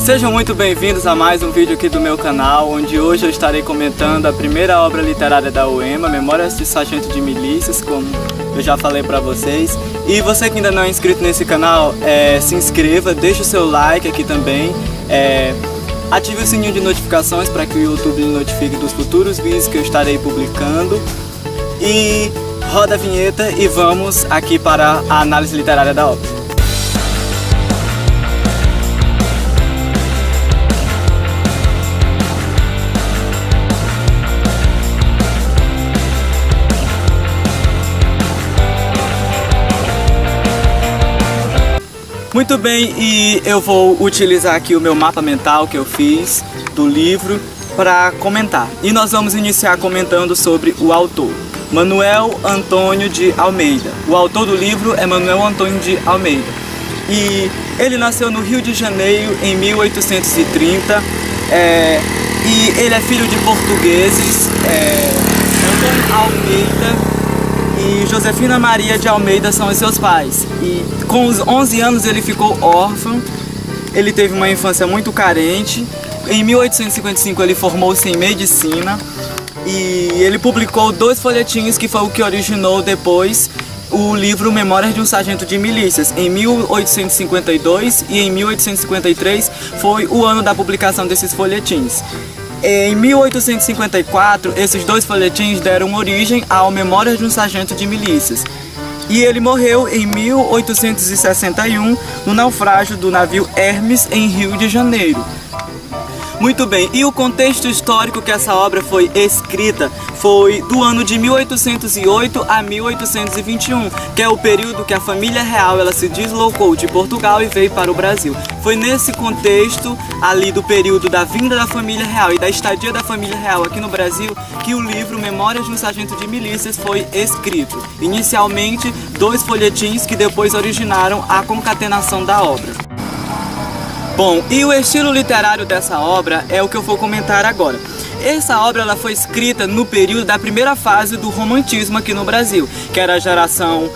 Sejam muito bem-vindos a mais um vídeo aqui do meu canal, onde hoje eu estarei comentando a primeira obra literária da UEMA, Memórias de Sargento de Milícias, como eu já falei pra vocês. E você que ainda não é inscrito nesse canal, se inscreva, deixe o seu like aqui também, ative o sininho de notificações para que o YouTube lhe notifique dos futuros vídeos que eu estarei publicando. E roda a vinheta e vamos aqui para a análise literária da obra. Muito bem, e eu vou utilizar aqui o meu mapa mental que eu fiz do livro para comentar. E nós vamos iniciar comentando sobre o autor, Manuel Antônio de Almeida. O autor do livro é Manuel Antônio de Almeida. E ele nasceu no Rio de Janeiro em 1830. E ele é filho de portugueses, Antônio Almeida e Josefina Maria de Almeida são os seus pais. E com os 11 anos ele ficou órfão, ele teve uma infância muito carente. Em 1855 ele formou-se em medicina e ele publicou 2 folhetins que foi o que originou depois o livro Memórias de um Sargento de Milícias. Em 1852 e em 1853 foi o ano da publicação desses folhetins. Em 1854, esses 2 folhetins deram origem ao Memórias de um Sargento de Milícias. E ele morreu em 1861 no naufrágio do navio Hermes, em Rio de Janeiro. Muito bem, e o contexto histórico que essa obra foi escrita foi do ano de 1808 a 1821, que é o período que a família real ela se deslocou de Portugal e veio para o Brasil. Foi nesse contexto ali do período da vinda da família real e da estadia da família real aqui no Brasil que o livro Memórias de um Sargento de Milícias foi escrito. Inicialmente 2 folhetins que depois originaram a concatenação da obra. Bom, e o estilo literário dessa obra é o que eu vou comentar agora. Essa obra ela foi escrita no período da primeira fase do romantismo aqui no Brasil, que era a geração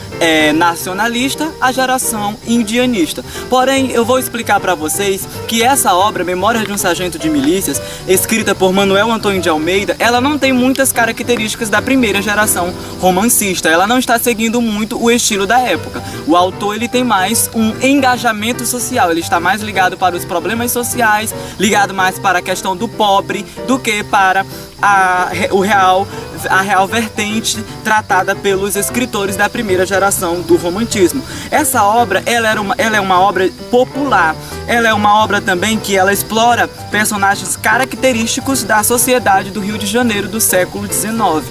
nacionalista, a geração indianista. Porém, eu vou explicar para vocês que essa obra, Memórias de um Sargento de Milícias, escrita por Manuel Antônio de Almeida, ela não tem muitas características da primeira geração romancista. Ela não está seguindo muito o estilo da época. O autor ele tem mais um engajamento social, ele está mais ligado para os problemas sociais, ligado mais para a questão do pobre, do que para a real vertente tratada pelos escritores da primeira geração do romantismo. Essa obra ela é uma obra popular, ela é uma obra também que ela explora personagens característicos da sociedade do Rio de Janeiro do século XIX.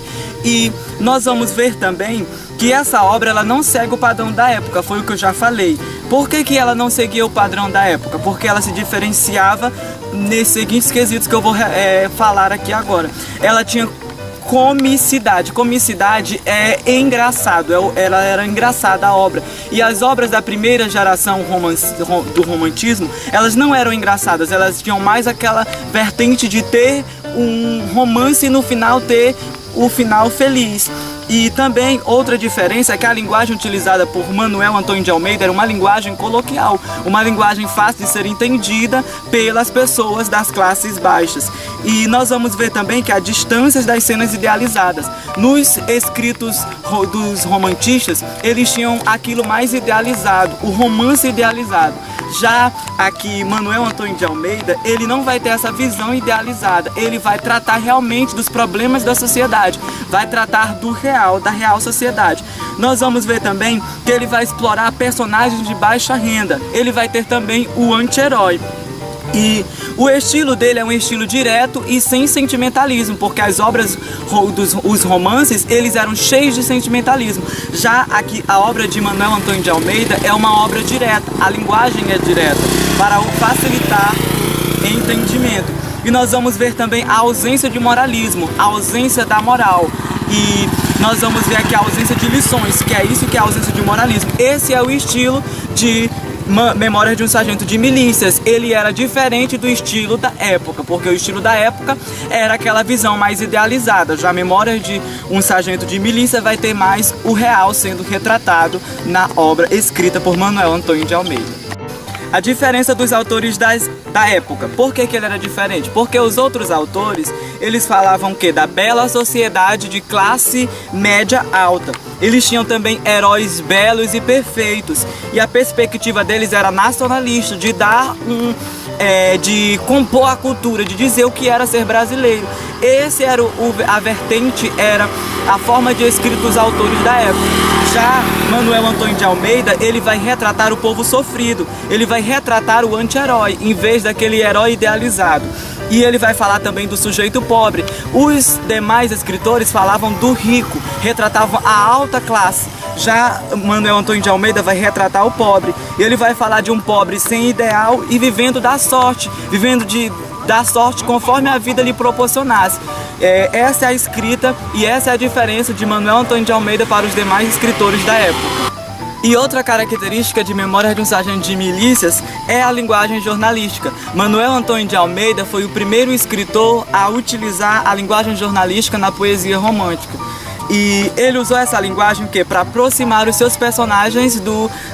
E nós vamos ver também que essa obra ela não segue o padrão da época, foi o que eu já falei. Por que ela não seguia o padrão da época? Porque ela se diferenciava nesses seguintes quesitos que eu vou falar aqui agora. Ela tinha comicidade. Comicidade é engraçado, ela era engraçada a obra. E as obras da primeira geração do romantismo, elas não eram engraçadas, elas tinham mais aquela vertente de ter um romance e no final ter o final feliz. E também outra diferença é que a linguagem utilizada por Manuel Antônio de Almeida era uma linguagem coloquial, uma linguagem fácil de ser entendida pelas pessoas das classes baixas. E nós vamos ver também que há distâncias das cenas idealizadas. Nos escritos dos romantistas, eles tinham aquilo mais idealizado, o romance idealizado. Já aqui, Manuel Antônio de Almeida, ele não vai ter essa visão idealizada, ele vai tratar realmente dos problemas da sociedade, vai tratar do real, da real sociedade. Nós vamos ver também que ele vai explorar personagens de baixa renda, ele vai ter também o anti-herói. E o estilo dele é um estilo direto e sem sentimentalismo, porque as obras os romances, eles eram cheios de sentimentalismo. Já aqui a obra de Manuel Antônio de Almeida é uma obra direta, a linguagem é direta, para facilitar o entendimento. E nós vamos ver também a ausência de moralismo, a ausência da moral. E nós vamos ver aqui a ausência de lições, que é isso que é a ausência de moralismo. Esse é o estilo de Memórias de um Sargento de Milícias. Ele era diferente do estilo da época, porque o estilo da época era aquela visão mais idealizada. Já Memórias de um Sargento de Milícia vai ter mais o real sendo retratado na obra escrita por Manuel Antônio de Almeida. A diferença dos autores da época. Por que ele era diferente? Porque os outros autores, eles falavam que da bela sociedade de classe média alta. Eles tinham também heróis belos e perfeitos. E a perspectiva deles era nacionalista, de dar de compor a cultura, de dizer o que era ser brasileiro. Esse era a vertente, era a forma de escrita dos autores da época. Já Manuel Antônio de Almeida, ele vai retratar o povo sofrido, ele vai retratar o anti-herói, em vez daquele herói idealizado. E ele vai falar também do sujeito pobre. Os demais escritores falavam do rico, retratavam a alta classe. Já Manuel Antônio de Almeida vai retratar o pobre. E ele vai falar de um pobre sem ideal e vivendo da sorte, da sorte conforme a vida lhe proporcionasse. Essa é a escrita e essa é a diferença de Manuel Antônio de Almeida para os demais escritores da época. E outra característica de Memórias de um Sargento de Milícias é a linguagem jornalística. Manuel Antônio de Almeida foi o primeiro escritor a utilizar a linguagem jornalística na poesia romântica. E ele usou essa linguagem para aproximar os seus personagens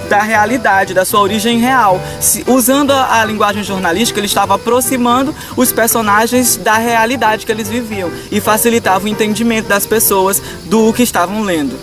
da realidade, da sua origem real. Usando a linguagem jornalística, ele estava aproximando os personagens da realidade que eles viviam e facilitava o entendimento das pessoas do que estavam lendo.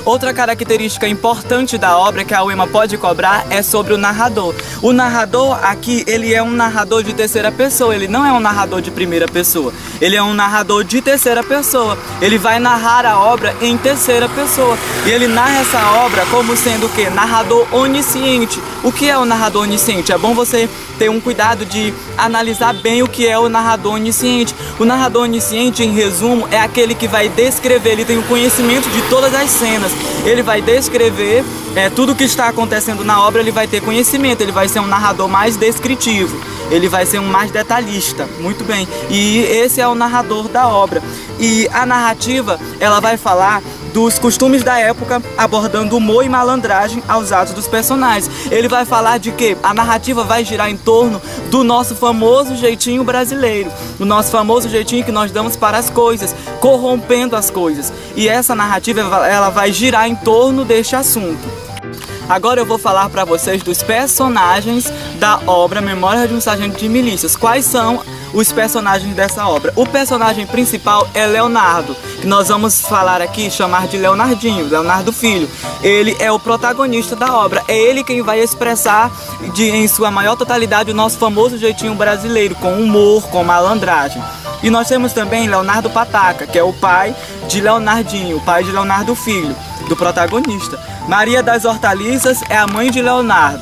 Outra característica importante da obra que a UEMA pode cobrar é sobre o narrador. O narrador aqui, ele é um narrador de terceira pessoa, ele não é um narrador de primeira pessoa. Ele é um narrador de terceira pessoa. Ele vai narrar a obra em terceira pessoa. E ele narra essa obra como sendo o quê? Narrador onisciente. O que é o narrador onisciente? É bom você ter um cuidado de analisar bem o que é o narrador onisciente. O narrador onisciente, em resumo, é aquele que vai descrever, ele tem o conhecimento de todas as cenas. Ele vai descrever tudo o que está acontecendo na obra, ele vai ter conhecimento, ele vai ser um narrador mais descritivo, ele vai ser um mais detalhista, muito bem. E esse é o narrador da obra. E a narrativa, ela vai falar dos costumes da época, abordando humor e malandragem aos atos dos personagens. Ele vai falar de que a narrativa vai girar em torno do nosso famoso jeitinho brasileiro, o nosso famoso jeitinho que nós damos para as coisas, corrompendo as coisas. E essa narrativa, ela vai girar em torno deste assunto. Agora eu vou falar para vocês dos personagens da obra Memórias de um Sargento de Milícias. Quais são os personagens dessa obra? O personagem principal é Leonardo, que nós vamos falar aqui, chamar de Leonardinho, Leonardo Filho. Ele é o protagonista da obra, é ele quem vai expressar em sua maior totalidade o nosso famoso jeitinho brasileiro, com humor, com malandragem. E nós temos também Leonardo Pataca, que é o pai de Leonardinho, o pai de Leonardo Filho, do protagonista. Maria das Hortaliças é a mãe de Leonardo.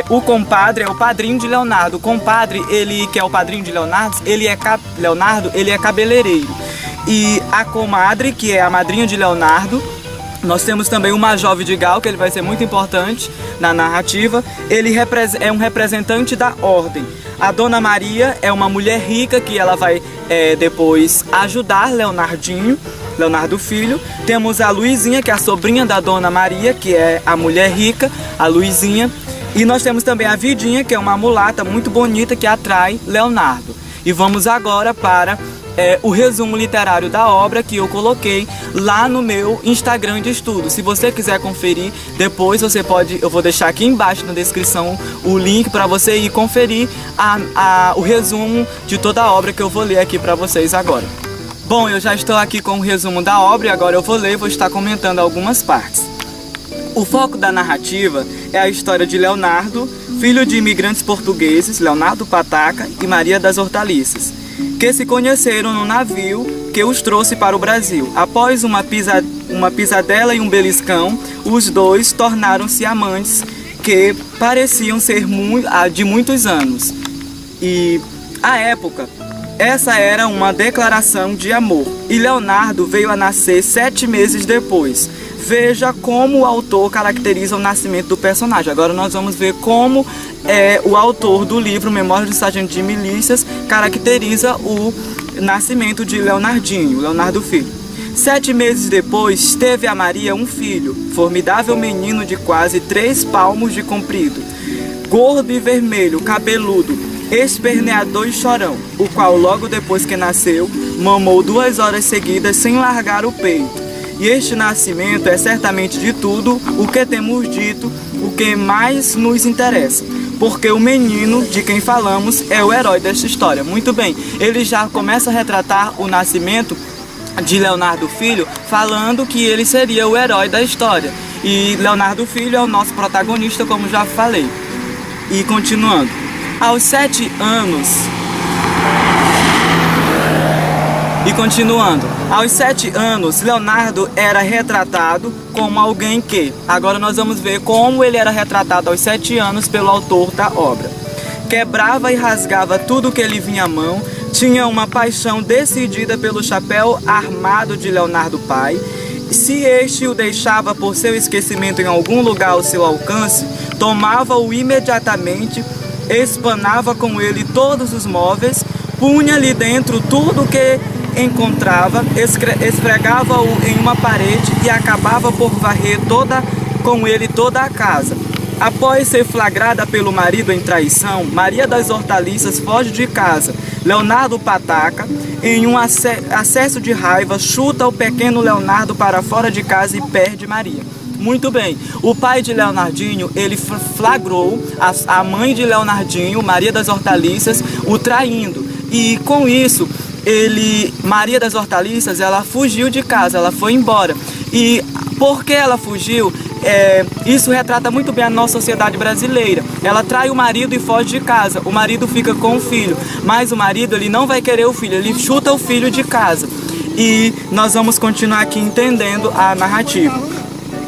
O compadre é o padrinho de Leonardo. O compadre, ele que é o padrinho de Leonardo, ele é cabeleireiro. E a comadre, que é a madrinha de Leonardo, nós temos também o Major Vidigal, que ele vai ser muito importante na narrativa. Ele é um representante da ordem. A Dona Maria é uma mulher rica que ela vai depois ajudar Leonardo Filho. Temos a Luizinha, que é a sobrinha da Dona Maria, que é a mulher rica, a Luizinha. E nós temos também a Vidinha, que é uma mulata muito bonita que atrai Leonardo. E vamos agora para o resumo literário da obra que eu coloquei lá no meu Instagram de estudo. Se você quiser conferir, depois você pode, eu vou deixar aqui embaixo na descrição o link para você ir conferir o resumo de toda a obra que eu vou ler aqui para vocês agora. Bom, eu já estou aqui com o resumo da obra e agora eu vou ler e vou estar comentando algumas partes. O foco da narrativa é a história de Leonardo, filho de imigrantes portugueses, Leonardo Pataca e Maria das Hortaliças, que se conheceram no navio que os trouxe para o Brasil. Após uma pisadela e um beliscão, os dois tornaram-se amantes que pareciam ser de muitos anos. E, à época, essa era uma declaração de amor. E Leonardo veio a nascer 7 meses depois. Veja como o autor caracteriza o nascimento do personagem. Agora nós vamos ver como o autor do livro Memórias de um Sargento de Milícias caracteriza o nascimento de Leonardinho, Leonardo Filho. 7 meses depois, teve a Maria um filho, formidável menino de quase 3 palmos de comprido, gordo e vermelho, cabeludo, esperneador e chorão, o qual logo depois que nasceu, mamou 2 horas seguidas sem largar o peito. E este nascimento é certamente de tudo o que temos dito, o que mais nos interessa, porque o menino de quem falamos é o herói desta história. Muito bem, ele já começa a retratar o nascimento de Leonardo Filho, falando que ele seria o herói da história. E Leonardo Filho é o nosso protagonista, como já falei. E continuando, aos 7 anos... aos 7 anos, Leonardo era retratado como alguém que... Agora nós vamos ver como ele era retratado aos 7 anos pelo autor da obra. Quebrava e rasgava tudo que ele vinha à mão, tinha uma paixão decidida pelo chapéu armado de Leonardo pai. Se este o deixava por seu esquecimento em algum lugar ao seu alcance, tomava-o imediatamente, espanava com ele todos os móveis, punha-lhe dentro tudo que encontrava, esfregava-o em uma parede e acabava por varrer com ele toda a casa. Após ser flagrada pelo marido em traição, Maria das Hortaliças foge de casa. Leonardo pataca, em um acesso de raiva, chuta o pequeno Leonardo para fora de casa e perde Maria. Muito bem, o pai de Leonardinho, ele flagrou a mãe de Leonardinho, Maria das Hortaliças, o traindo. E com isso, Maria das Hortaliças, ela fugiu de casa, ela foi embora. E porque ela fugiu, isso retrata muito bem a nossa sociedade brasileira. Ela trai o marido e foge de casa. O marido fica com o filho, mas o marido ele não vai querer o filho, ele chuta o filho de casa. E nós vamos continuar aqui entendendo a narrativa.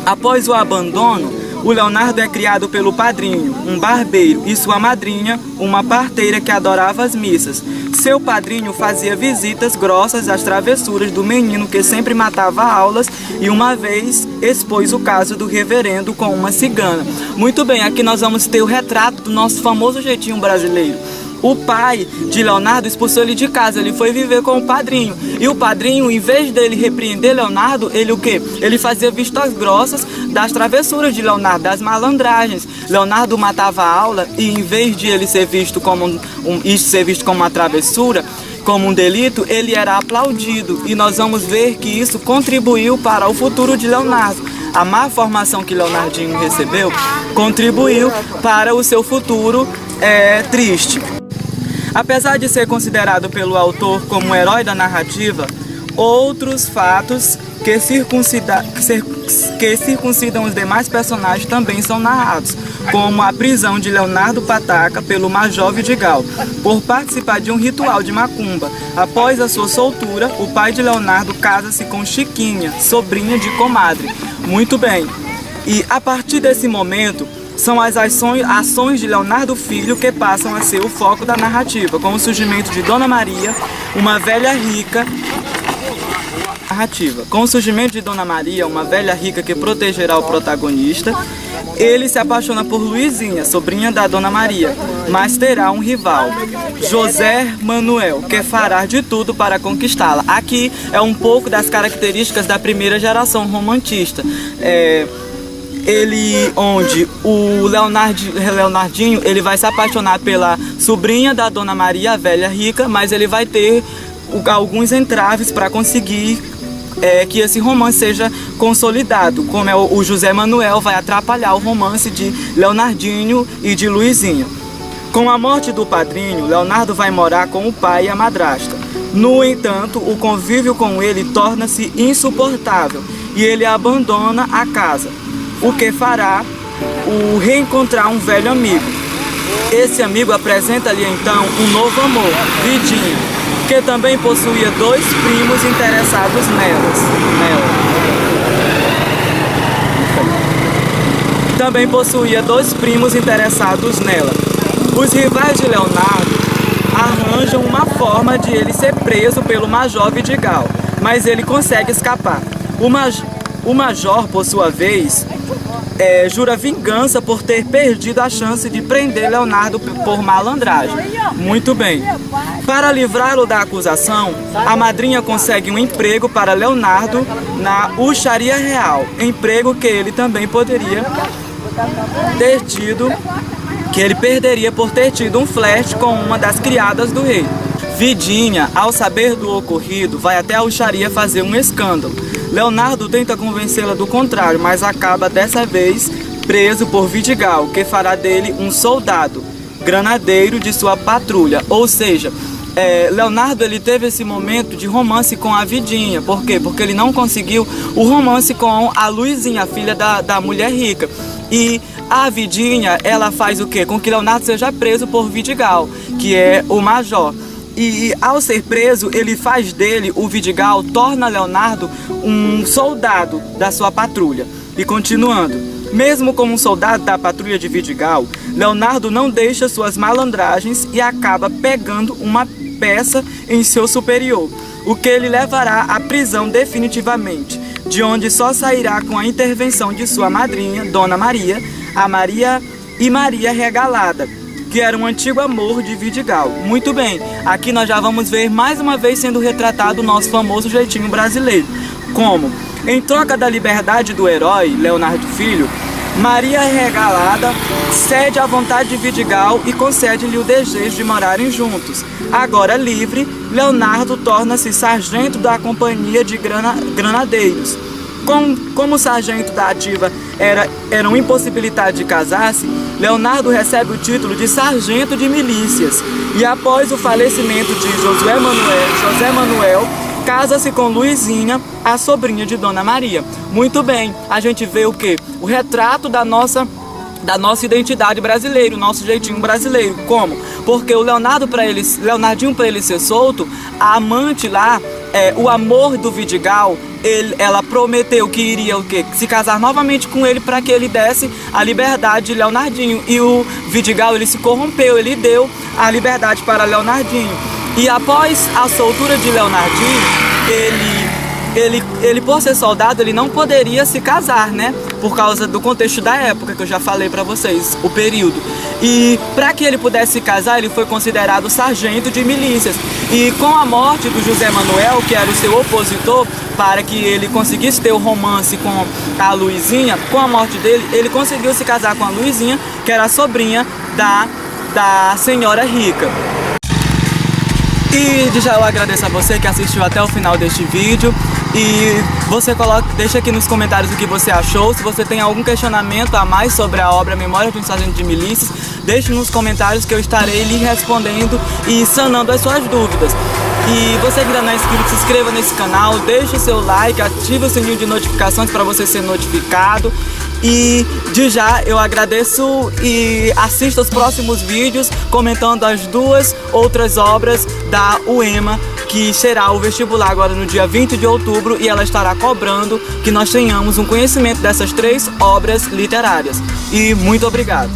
Após o abandono, o Leonardo é criado pelo padrinho, um barbeiro, e sua madrinha, uma parteira que adorava as missas. Seu padrinho fazia visitas grossas às travessuras do menino que sempre matava aulas e uma vez expôs o caso do reverendo com uma cigana. Muito bem, aqui nós vamos ter o retrato do nosso famoso jeitinho brasileiro. O pai de Leonardo expulsou ele de casa, ele foi viver com o padrinho. E o padrinho, em vez dele repreender Leonardo, ele o quê? Ele fazia vistas grossas das travessuras de Leonardo, das malandragens. Leonardo matava a aula e em vez de ele ser visto como uma travessura, como um delito, ele era aplaudido. E nós vamos ver que isso contribuiu para o futuro de Leonardo. A má formação que Leonardinho recebeu contribuiu para o seu futuro triste. Apesar de ser considerado pelo autor como um herói da narrativa, outros fatos que circuncidam os demais personagens também são narrados, como a prisão de Leonardo Pataca pelo Major Vidigal, por participar de um ritual de macumba. Após a sua soltura, o pai de Leonardo casa-se com Chiquinha, sobrinha de comadre. Muito bem, e a partir desse momento, são as ações de Leonardo Filho que passam a ser o foco da narrativa, com o surgimento de Dona Maria, uma velha rica. Com o surgimento de Dona Maria, uma velha rica que protegerá o protagonista, ele se apaixona por Luizinha, sobrinha da Dona Maria, mas terá um rival, José Manuel, que fará de tudo para conquistá-la. Aqui é um pouco das características da primeira geração romantista. Onde o Leonardinho ele vai se apaixonar pela sobrinha da Dona Maria, a velha rica, mas ele vai ter alguns entraves para conseguir que esse romance seja consolidado, como o José Manuel vai atrapalhar o romance de Leonardinho e de Luizinha. Com a morte do padrinho, Leonardo vai morar com o pai e a madrasta. No entanto, o convívio com ele torna-se insuportável e ele abandona a casa, o que fará o reencontrar um velho amigo. Esse amigo apresenta-lhe então um novo amor, Vidinha, que também possuía 2 primos interessados nela. Também possuía 2 primos interessados nela. Os rivais de Leonardo arranjam uma forma de ele ser preso pelo Major Vidigal, mas ele consegue escapar. O Major, por sua vez, jura vingança por ter perdido a chance de prender Leonardo por malandragem. Muito bem. Para livrá-lo da acusação, a madrinha consegue um emprego para Leonardo na Uxaria Real, emprego que ele também poderia ter tido, que ele perderia por ter tido um flerte com uma das criadas do rei. Vidinha, ao saber do ocorrido, vai até a Uxaria fazer um escândalo. Leonardo tenta convencê-la do contrário, mas acaba dessa vez preso por Vidigal, que fará dele um soldado, granadeiro de sua patrulha. Ou seja, Leonardo ele teve esse momento de romance com a Vidinha. Por quê? Porque ele não conseguiu o romance com a Luizinha, a filha da mulher rica. E a Vidinha, ela faz o quê? Com que Leonardo seja preso por Vidigal, que é o major. E ao ser preso, ele faz dele, o Vidigal, torna Leonardo um soldado da sua patrulha. E continuando, mesmo como um soldado da patrulha de Vidigal, Leonardo não deixa suas malandragens e acaba pegando uma peça em seu superior, o que ele levará à prisão definitivamente, de onde só sairá com a intervenção de sua madrinha, Dona Maria, a Maria Regalada, que era um antigo amor de Vidigal. Muito bem, aqui nós já vamos ver mais uma vez sendo retratado o nosso famoso jeitinho brasileiro. Como? Em troca da liberdade do herói, Leonardo Filho, Maria Regalada cede à vontade de Vidigal e concede-lhe o desejo de morarem juntos. Agora livre, Leonardo torna-se sargento da companhia de granadeiros. Como o sargento da ativa era uma impossibilidade de casar-se, Leonardo recebe o título de sargento de milícias. E após o falecimento de José Manuel, casa-se com Luizinha, a sobrinha de Dona Maria. Muito bem, a gente vê o quê? O retrato da nossa identidade brasileira, o nosso jeitinho brasileiro. Como? Porque o Leonardinho, para ele ser solto, a amante lá, o amor do Vidigal, ela prometeu que iria o quê? Se casar novamente com ele para que ele desse a liberdade de Leonardinho. E o Vidigal, ele se corrompeu, ele deu a liberdade para Leonardinho. E após a soltura de Leonardinho, ele por ser soldado, ele não poderia se casar, né? Por causa do contexto da época, que eu já falei pra vocês, o período. E para que ele pudesse se casar, ele foi considerado sargento de milícias. E com a morte do José Manuel, que era o seu opositor, para que ele conseguisse ter o romance com a Luizinha, com a morte dele, ele conseguiu se casar com a Luizinha, que era a sobrinha da senhora rica. E já eu agradeço a você que assistiu até o final deste vídeo. E você deixa aqui nos comentários o que você achou. Se você tem algum questionamento a mais sobre a obra Memórias de um Sargento de Milícias, deixe nos comentários que eu estarei lhe respondendo e sanando as suas dúvidas. E você que ainda não é inscrito, se inscreva nesse canal, deixe o seu like, ative o sininho de notificações para você ser notificado. E de já eu agradeço e assista os próximos vídeos comentando as duas outras obras da UEMA, que será o vestibular agora no dia 20 de outubro, e ela estará cobrando que nós tenhamos um conhecimento dessas 3 obras literárias. E muito obrigado!